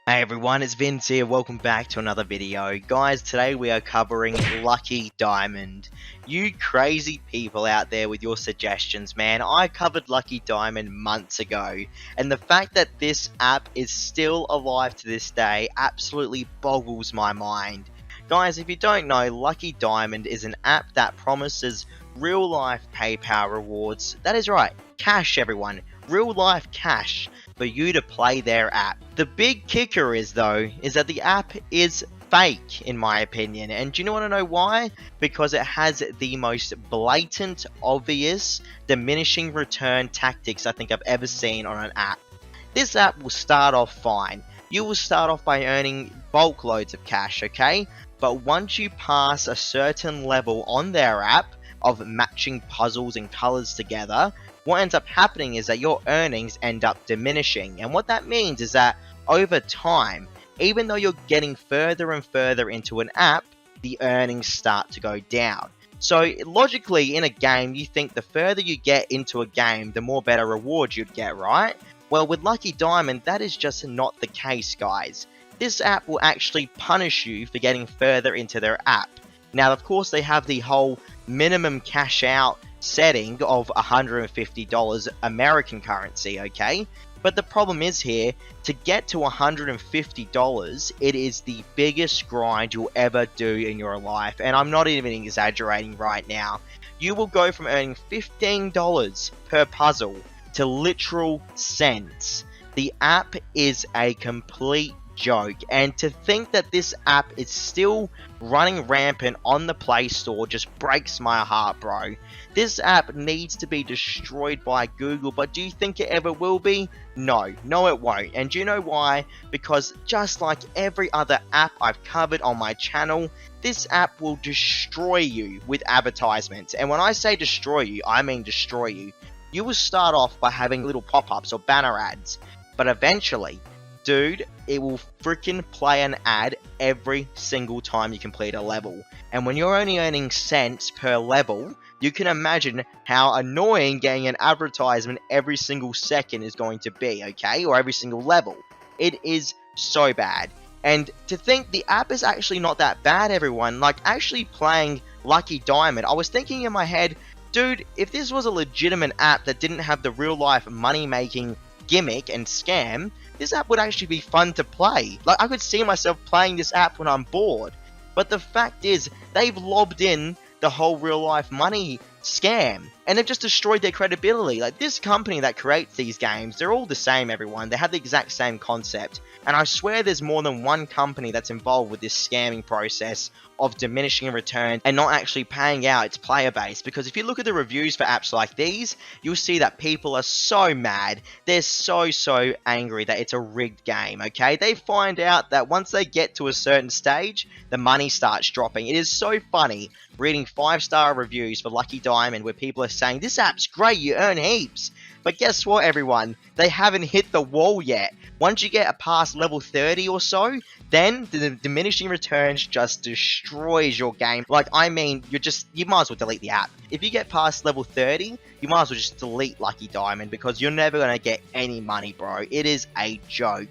Hey everyone, it's Vince here, welcome back to another video. Guys, today we are covering Lucky Diamond. You crazy people out there with your suggestions, man. I covered Lucky Diamond months ago, and the fact that this app is still alive to this day absolutely boggles my mind. Guys, if you don't know, Lucky Diamond is an app that promises real life PayPal rewards. That is right, cash everyone, real life cash for you to play their app. The big kicker is that the app is fake in my opinion, and do you want to know why? Because it has the most blatant, obvious diminishing return tactics I think I've ever seen on an app. This app will start off fine. You will start off by earning bulk loads of cash, okay? But once you pass a certain level on their app of matching puzzles and colors together, what ends up happening is that your earnings end up diminishing. And what that means is that over time, even though you're getting further and further into an app, the earnings start to go down. So logically in a game, you think the further you get into a game, the more better rewards you'd get, right? Well, with Lucky Diamond, that is just not the case, guys. This app will actually punish you for getting further into their app. Now, of course, they have the whole minimum cash out setting of $150 American currency, okay? But the problem is here, to get to $150, it is the biggest grind you'll ever do in your life, and I'm not even exaggerating right now. You will go from earning $15 per puzzle to literal cents. The app is a complete joke, and to think that this app is still running rampant on the Play Store just breaks my heart, bro. This app needs to be destroyed by Google, but do you think it ever will be? No, it won't. And do you know why? Because just like every other app I've covered on my channel, this app will destroy you with advertisements. And when I say destroy you, I mean destroy you. You will start off by having little pop-ups or banner ads, but eventually, dude, it will freaking play an ad every single time you complete a level. And when you're only earning cents per level, you can imagine how annoying getting an advertisement every single second is going to be, okay? Or every single level. It is so bad. And to think the app is actually not that bad, everyone. Like, actually playing Lucky Diamond, I was thinking in my head, dude, if this was a legitimate app that didn't have the real life money making gimmick and scam, this app would actually be fun to play. Like, I could see myself playing this app when I'm bored. But the fact is, they've lobbed in the whole real life money scam, and they've just destroyed their credibility. Like, this company that creates these games, they're all the same, everyone. They have the exact same concept, and I swear there's more than one company that's involved with this scamming process of diminishing return and not actually paying out its player base. Because if you look at the reviews for apps like these, you'll see that people are so mad. They're so angry that it's a rigged game, okay? They find out that once they get to a certain stage, the money starts dropping. It is so funny reading 5-star reviews for Lucky Diamond where people are saying, this app's great, you earn heaps. But guess what, everyone? They haven't hit the wall yet. Once you get past level 30 or so, then the diminishing returns just destroys your game. Like, I mean, you might as well delete the app. If you get past level 30, you might as well just delete Lucky Diamond because you're never going to get any money, bro. It is a joke.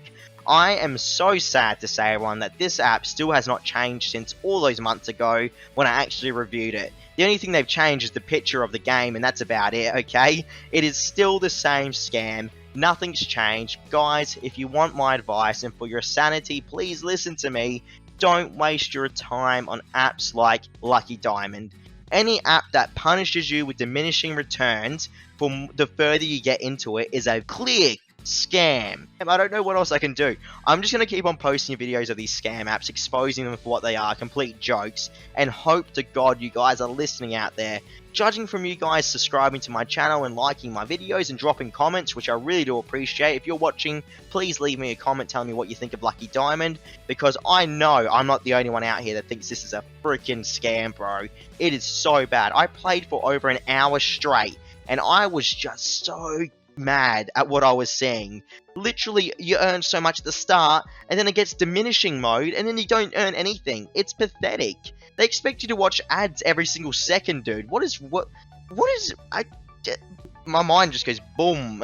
I am so sad to say, everyone, that this app still has not changed since all those months ago when I actually reviewed it. The only thing they've changed is the picture of the game, and that's about it, okay? It is still the same scam. Nothing's changed. Guys, if you want my advice and for your sanity, please listen to me. Don't waste your time on apps like Lucky Diamond. Any app that punishes you with diminishing returns for the further you get into it is a clear scam. I don't know what else I can do. I'm just going to keep on posting videos of these scam apps, exposing them for what they are, complete jokes, and hope to God you guys are listening out there. Judging from you guys subscribing to my channel and liking my videos and dropping comments, which I really do appreciate. If you're watching, please leave me a comment telling me what you think of Lucky Diamond, because I know I'm not the only one out here that thinks this is a freaking scam, bro. It is so bad. I played for over an hour straight, and I was just so mad at what I was seeing. Literally, you earn so much at the start, and then it gets diminishing mode, and then you don't earn anything. It's pathetic. They expect you to watch ads every single second, dude. my mind just goes boom.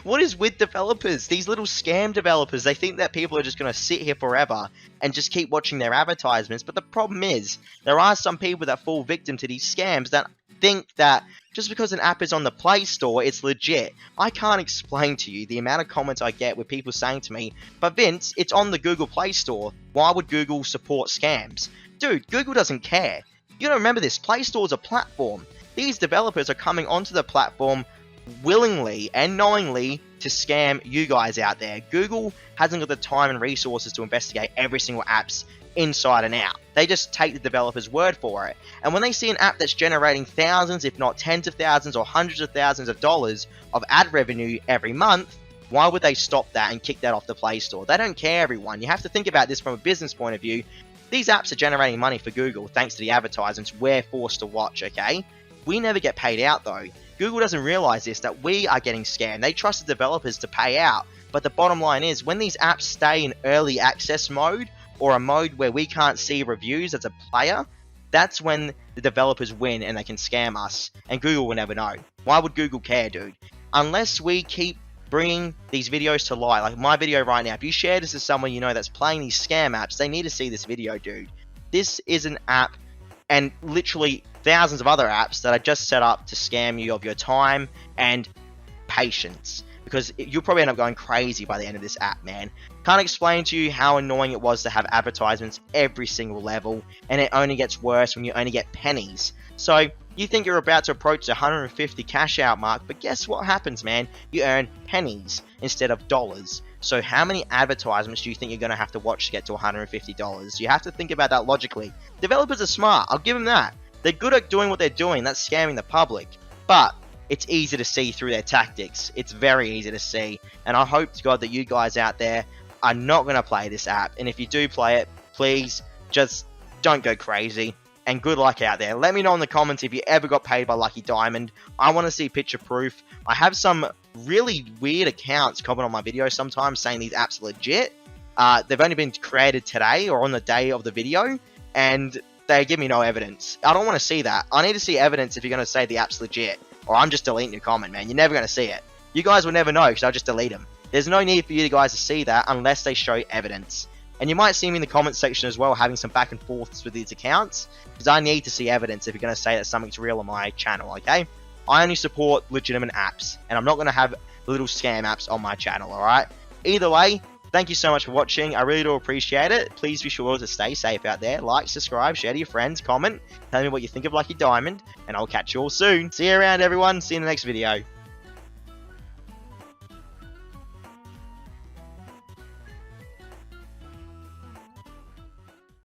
What is with developers? These little scam developers, they think that people are just going to sit here forever and just keep watching their advertisements. But the problem is, there are some people that fall victim to these scams that think that just because an app is on the Play Store, it's legit. I can't explain to you the amount of comments I get with people saying to me, but Vince, it's on the Google Play Store. Why would Google support scams? Dude, Google doesn't care. You gotta remember this, Play Store is a platform. These developers are coming onto the platform willingly and knowingly to scam you guys out there. Google hasn't got the time and resources to investigate every single app's inside and out. They just take the developer's word for it. And when they see an app that's generating thousands, if not tens of thousands or hundreds of thousands of dollars of ad revenue every month, why would they stop that and kick that off the Play Store? They don't care, everyone. You have to think about this from a business point of view. These apps are generating money for Google thanks to the advertisements we're forced to watch, okay? We never get paid out though. Google doesn't realize this, that we are getting scammed. They trust the developers to pay out. But the bottom line is, when these apps stay in early access mode, or a mode where we can't see reviews as a player, that's when the developers win and they can scam us. And Google will never know. Why would Google care, dude? Unless we keep bringing these videos to light, like my video right now, if you share this to someone you know that's playing these scam apps, they need to see this video, dude. This is an app, and literally thousands of other apps that are just set up to scam you of your time and patience. Because you'll probably end up going crazy by the end of this app, man. Can't explain to you how annoying it was to have advertisements every single level, and it only gets worse when you only get pennies. So, you think you're about to approach the 150 cash out mark, but guess what happens, man? You earn pennies instead of dollars. So how many advertisements do you think you're going to have to watch to get to $150? You have to think about that logically. Developers are smart, I'll give them that. They're good at doing what they're doing, that's scamming the public. But it's easy to see through their tactics. It's very easy to see. And I hope to God that you guys out there are not going to play this app. And if you do play it, please just don't go crazy. And good luck out there. Let me know in the comments if you ever got paid by Lucky Diamond. I want to see picture proof. I have some really weird accounts comment on my videos sometimes saying these apps are legit. They've only been created today or on the day of the video. And they give me no evidence. I don't want to see that. I need to see evidence if you're going to say the app's legit. Or I'm just deleting your comment, man. You're never going to see it. You guys will never know because I'll just delete them. There's no need for you guys to see that unless they show evidence. And you might see me in the comment section as well having some back and forths with these accounts, because I need to see evidence if you're going to say that something's real on my channel, okay? I only support legitimate apps, and I'm not going to have little scam apps on my channel, alright? Either way, thank you so much for watching. I really do appreciate it. Please be sure to stay safe out there. Like, subscribe, share to your friends, comment, tell me what you think of Lucky Diamond, and I'll catch you all soon. See you around, everyone. See you in the next video.